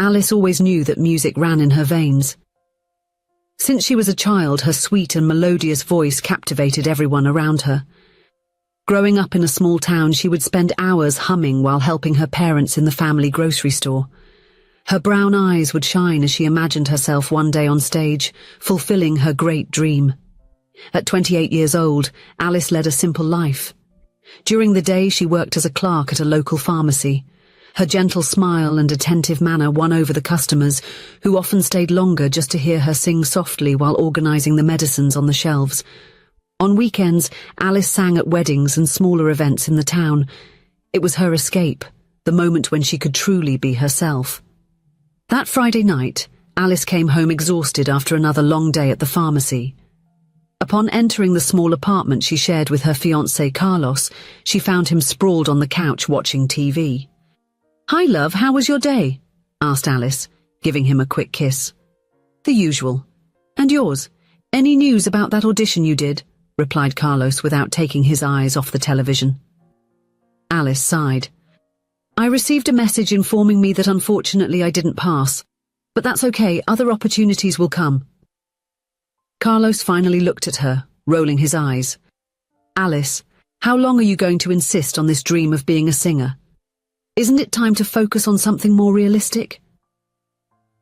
Alice always knew that music ran in her veins. Since she was a child, her sweet and melodious voice captivated everyone around her. Growing up in a small town, she would spend hours humming while helping her parents in the family grocery store. Her brown eyes would shine as she imagined herself one day on stage, fulfilling her great dream. At 28 years old, Alice led a simple life. During the day, she worked as a clerk at a local pharmacy. Her gentle smile and attentive manner won over the customers, who often stayed longer just to hear her sing softly while organizing the medicines on the shelves. On weekends, Alice sang at weddings and smaller events in the town. It was her escape, the moment when she could truly be herself. That Friday night, Alice came home exhausted after another long day at the pharmacy. Upon entering the small apartment she shared with her fiancé Carlos, she found him sprawled on the couch watching TV. "Hi, love, how was your day?" asked Alice, giving him a quick kiss. "The usual. And yours? Any news about that audition you did?" replied Carlos without taking his eyes off the television. Alice sighed. "I received a message informing me that unfortunately I didn't pass. But that's okay, other opportunities will come." Carlos finally looked at her, rolling his eyes. "Alice, how long are you going to insist on this dream of being a singer? Isn't it time to focus on something more realistic?"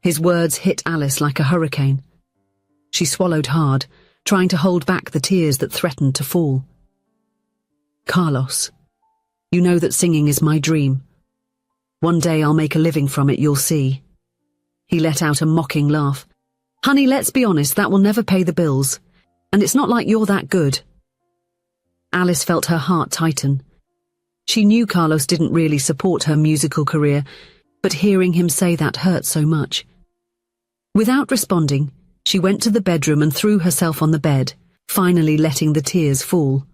His words hit Alice like a hurricane. She swallowed hard, trying to hold back the tears that threatened to fall. "Carlos, you know that singing is my dream. One day I'll make a living from it, you'll see." He let out a mocking laugh. "Honey, let's be honest, that will never pay the bills. And it's not like you're that good." Alice felt her heart tighten. She knew Carlos didn't really support her musical career, but hearing him say that hurt so much. Without responding, she went to the bedroom and threw herself on the bed, finally letting the tears fall.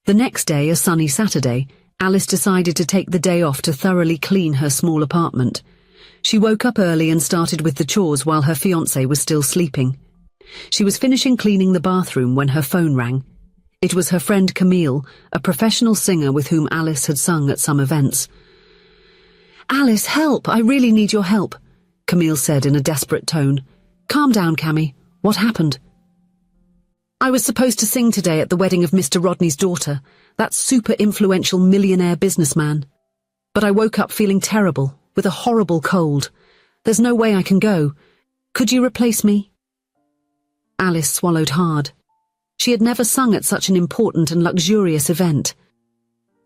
The next day, a sunny Saturday, Alice decided to take the day off to thoroughly clean her small apartment. She woke up early and started with the chores while her fiancé was still sleeping. She was finishing cleaning the bathroom when her phone rang. It was her friend Camille, a professional singer with whom Alice had sung at some events. "Alice, help! I really need your help," Camille said in a desperate tone. "Calm down, Cammy. What happened?" "I was supposed to sing today at the wedding of Mr. Rodney's daughter, that super influential millionaire businessman. But I woke up feeling terrible, with a horrible cold. There's no way I can go. Could you replace me?" Alice swallowed hard. She had never sung at such an important and luxurious event.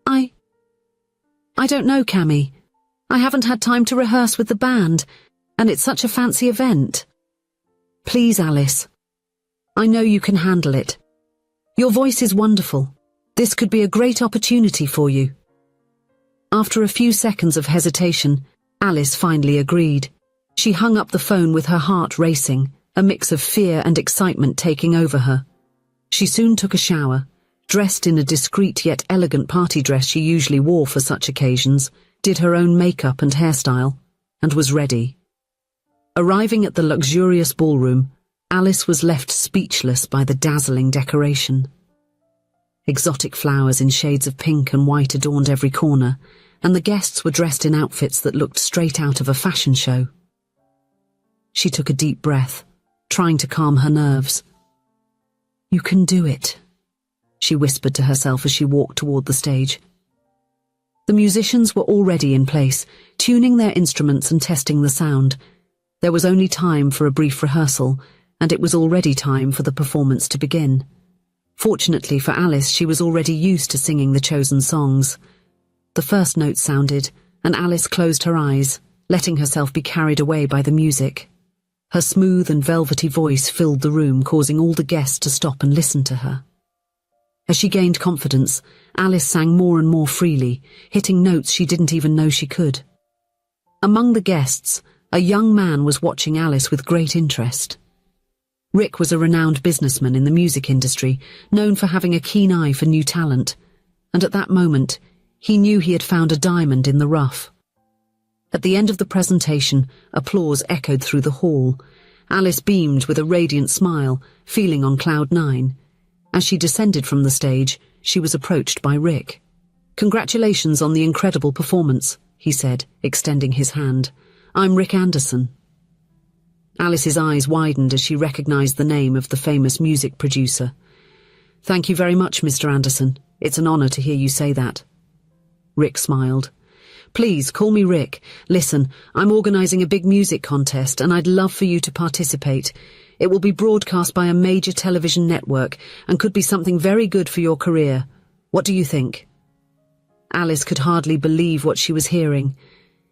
I don't know, Cammy. I haven't had time to rehearse with the band, and it's such a fancy event." "Please, Alice. I know you can handle it. Your voice is wonderful. This could be a great opportunity for you." After a few seconds of hesitation, Alice finally agreed. She hung up the phone with her heart racing, a mix of fear and excitement taking over her. She soon took a shower, dressed in a discreet yet elegant party dress she usually wore for such occasions, did her own makeup and hairstyle, and was ready. Arriving at the luxurious ballroom, Alice was left speechless by the dazzling decoration. Exotic flowers in shades of pink and white adorned every corner, and the guests were dressed in outfits that looked straight out of a fashion show. She took a deep breath, trying to calm her nerves. "You can do it," she whispered to herself as she walked toward the stage. The musicians were already in place, tuning their instruments and testing the sound. There was only time for a brief rehearsal, and it was already time for the performance to begin. Fortunately for Alice, she was already used to singing the chosen songs. The first note sounded, and Alice closed her eyes, letting herself be carried away by the music. Her smooth and velvety voice filled the room, causing all the guests to stop and listen to her. As she gained confidence, Alice sang more and more freely, hitting notes she didn't even know she could. Among the guests, a young man was watching Alice with great interest. Rick was a renowned businessman in the music industry, known for having a keen eye for new talent, and at that moment, he knew he had found a diamond in the rough. At the end of the presentation, applause echoed through the hall. Alice beamed with a radiant smile, feeling on cloud nine. As she descended from the stage, she was approached by Rick. "Congratulations on the incredible performance," he said, extending his hand. I'm Rick Anderson." Alice's eyes widened as she recognized the name of the famous music producer. "Thank you very much, Mr. Anderson. It's an honor to hear you say that." Rick smiled. "Please, call me Rick. Listen, I'm organizing a big music contest, and I'd love for you to participate. It will be broadcast by a major television network and could be something very good for your career. What do you think?" Alice could hardly believe what she was hearing.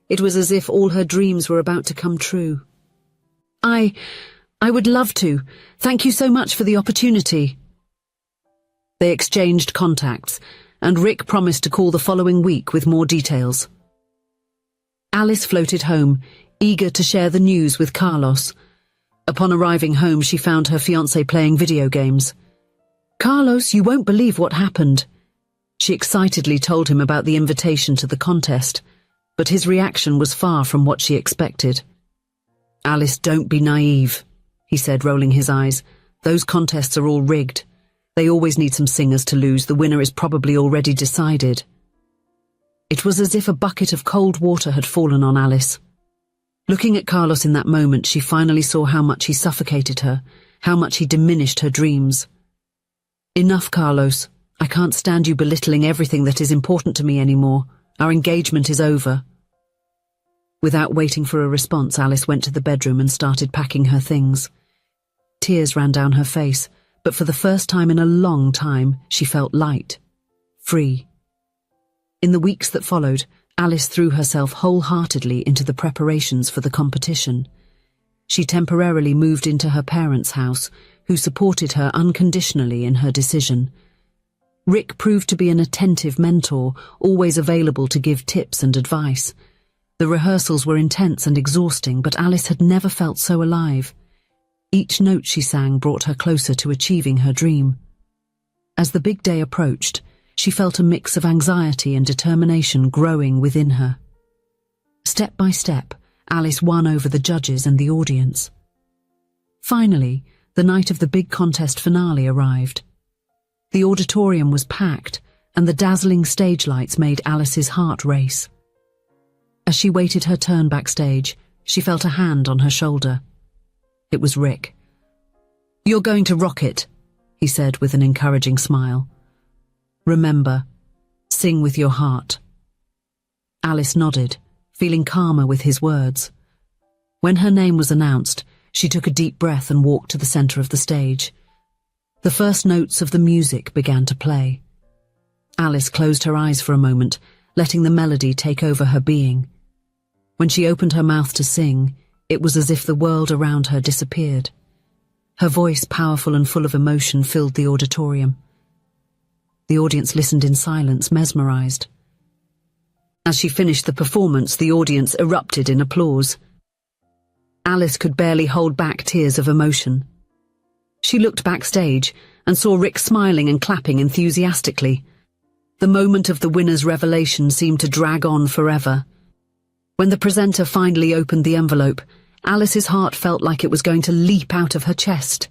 It was as if all her dreams were about to come true. I would love to. Thank you so much for the opportunity." They exchanged contacts, and Rick promised to call the following week with more details. Alice floated home, eager to share the news with Carlos. Upon arriving home, she found her fiancé playing video games. "Carlos, you won't believe what happened." She excitedly told him about the invitation to the contest, but his reaction was far from what she expected. "Alice, don't be naive," he said, rolling his eyes. "Those contests are all rigged. They always need some singers to lose. The winner is probably already decided." It was as if a bucket of cold water had fallen on Alice. Looking at Carlos in that moment, she finally saw how much he suffocated her, how much he diminished her dreams. "Enough, Carlos. I can't stand you belittling everything that is important to me anymore. Our engagement is over." Without waiting for a response, Alice went to the bedroom and started packing her things. Tears ran down her face, but for the first time in a long time, she felt light, free. In the weeks that followed, Alice threw herself wholeheartedly into the preparations for the competition. She temporarily moved into her parents' house, who supported her unconditionally in her decision. Rick proved to be an attentive mentor, always available to give tips and advice. The rehearsals were intense and exhausting, but Alice had never felt so alive. Each note she sang brought her closer to achieving her dream. As the big day approached, she felt a mix of anxiety and determination growing within her. Step by step, Alice won over the judges and the audience. Finally, the night of the big contest finale arrived. The auditorium was packed, and the dazzling stage lights made Alice's heart race. As she waited her turn backstage, she felt a hand on her shoulder. It was Rick. "You're going to rock it," he said with an encouraging smile. "Remember, sing with your heart." Alice nodded, feeling calmer with his words. When her name was announced, she took a deep breath and walked to the center of the stage. The first notes of the music began to play. Alice closed her eyes for a moment, letting the melody take over her being. When she opened her mouth to sing, it was as if the world around her disappeared. Her voice, powerful and full of emotion, filled the auditorium. The audience listened in silence, mesmerized. As she finished the performance, the audience erupted in applause. Alice could barely hold back tears of emotion. She looked backstage and saw Rick smiling and clapping enthusiastically. The moment of the winner's revelation seemed to drag on forever. When the presenter finally opened the envelope, Alice's heart felt like it was going to leap out of her chest.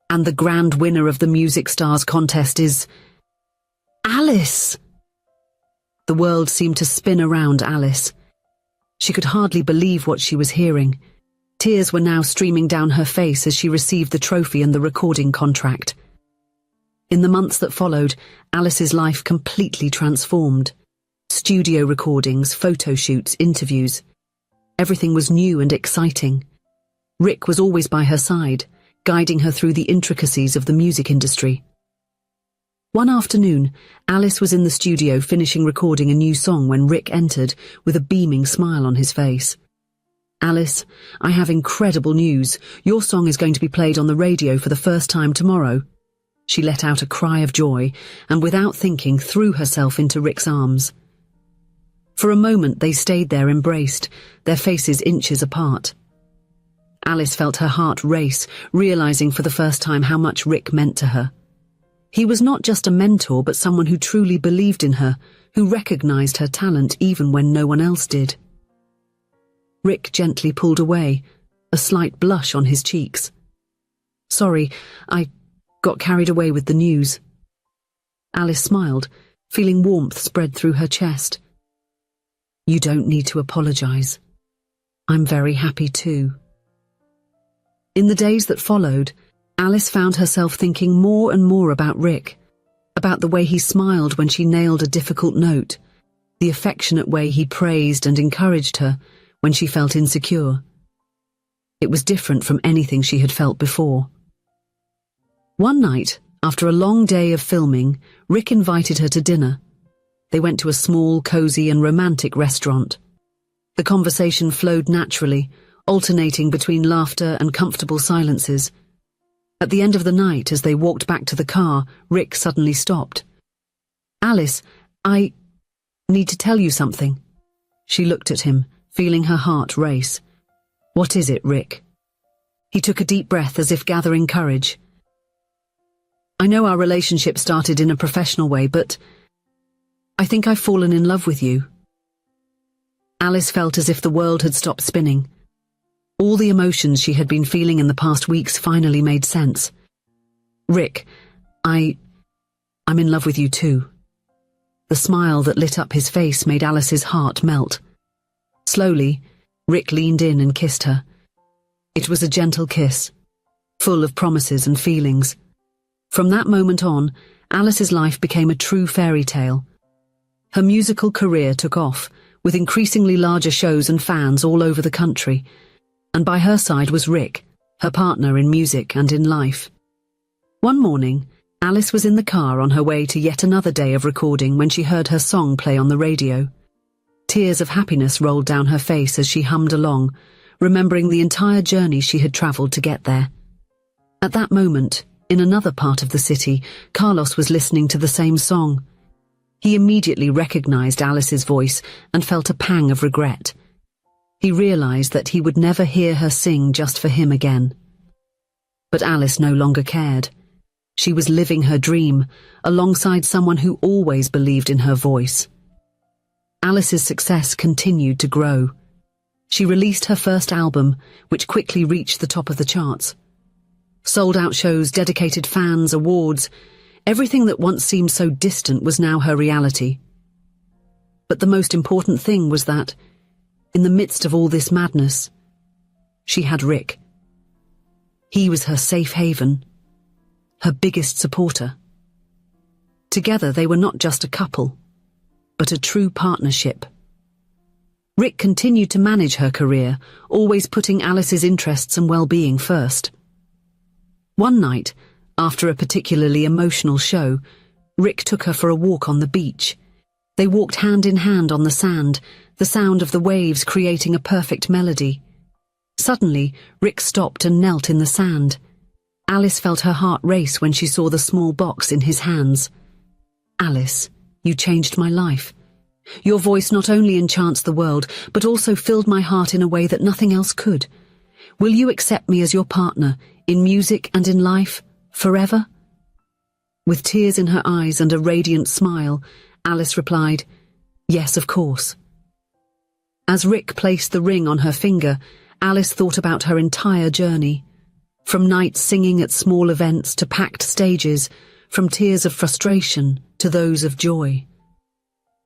And the grand winner of the Music Stars contest is Alice! The world seemed to spin around Alice. She could hardly believe what she was hearing. Tears were now streaming down her face as she received the trophy and the recording contract. In the months that followed, Alice's life completely transformed. Studio recordings, photo shoots, interviews. Everything was new and exciting. Rick was always by her side, guiding her through the intricacies of the music industry. One afternoon, Alice was in the studio finishing recording a new song when Rick entered with a beaming smile on his face. "Alice, I have incredible news. Your song is going to be played on the radio for the first time tomorrow." She let out a cry of joy and, without thinking, threw herself into Rick's arms. For a moment they stayed there embraced, their faces inches apart. Alice felt her heart race, realizing for the first time how much Rick meant to her. He was not just a mentor, but someone who truly believed in her, who recognized her talent even when no one else did. Rick gently pulled away, a slight blush on his cheeks. "Sorry, I got carried away with the news." Alice smiled, feeling warmth spread through her chest. "You don't need to apologize. I'm very happy too." In the days that followed, Alice found herself thinking more and more about Rick, about the way he smiled when she nailed a difficult note, the affectionate way he praised and encouraged her when she felt insecure. It was different from anything she had felt before. One night, after a long day of filming, Rick invited her to dinner. They went to a small, cozy and romantic restaurant. The conversation flowed naturally, alternating between laughter and comfortable silences. At the end of the night, as they walked back to the car, Rick suddenly stopped. "Alice, I need to tell you something." She looked at him, feeling her heart race. "What is it, Rick?" He took a deep breath as if gathering courage. "I know our relationship started in a professional way, but I think I've fallen in love with you." Alice felt as if the world had stopped spinning. All the emotions she had been feeling in the past weeks finally made sense. "Rick, I'm in love with you too." The smile that lit up his face made Alice's heart melt. Slowly, Rick leaned in and kissed her. It was a gentle kiss, full of promises and feelings. From that moment on, Alice's life became a true fairy tale. Her musical career took off, with increasingly larger shows and fans all over the country. And by her side was Rick, her partner in music and in life. One morning, Alice was in the car on her way to yet another day of recording when she heard her song play on the radio. Tears of happiness rolled down her face as she hummed along, remembering the entire journey she had traveled to get there. At that moment, in another part of the city, Carlos was listening to the same song. He immediately recognized Alice's voice and felt a pang of regret. He realized that he would never hear her sing just for him again. But Alice no longer cared. She was living her dream, alongside someone who always believed in her voice. Alice's success continued to grow. She released her first album, which quickly reached the top of the charts. Sold-out shows, dedicated fans, awards, everything that once seemed so distant was now her reality. But the most important thing was that, in the midst of all this madness, she had Rick. He was her safe haven, her biggest supporter. Together they were not just a couple, but a true partnership. Rick continued to manage her career, always putting Alice's interests and well-being first. One night, after a particularly emotional show, Rick took her for a walk on the beach. They walked hand in hand on the sand, the sound of the waves creating a perfect melody. Suddenly, Rick stopped and knelt in the sand. Alice felt her heart race when she saw the small box in his hands. "Alice, you changed my life. Your voice not only enchants the world, but also filled my heart in a way that nothing else could. Will you accept me as your partner, in music and in life, forever?" With tears in her eyes and a radiant smile, Alice replied, "Yes, of course." As Rick placed the ring on her finger, Alice thought about her entire journey. From nights singing at small events to packed stages, from tears of frustration to those of joy.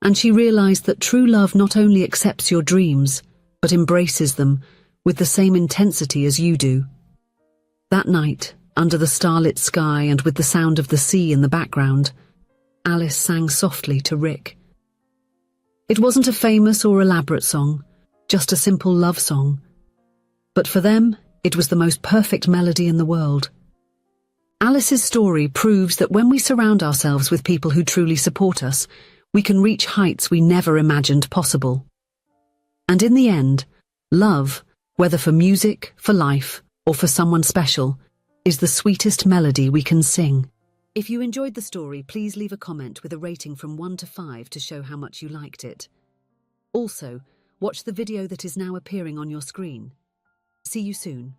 And she realized that true love not only accepts your dreams, but embraces them with the same intensity as you do. That night, under the starlit sky and with the sound of the sea in the background, Alice sang softly to Rick. It wasn't a famous or elaborate song, just a simple love song. But for them, it was the most perfect melody in the world. Alice's story proves that when we surround ourselves with people who truly support us, we can reach heights we never imagined possible. And in the end, love, whether for music, for life, or for someone special, is the sweetest melody we can sing. If you enjoyed the story, please leave a comment with a rating from 1 to 5 to show how much you liked it. Also, watch the video that is now appearing on your screen. See you soon.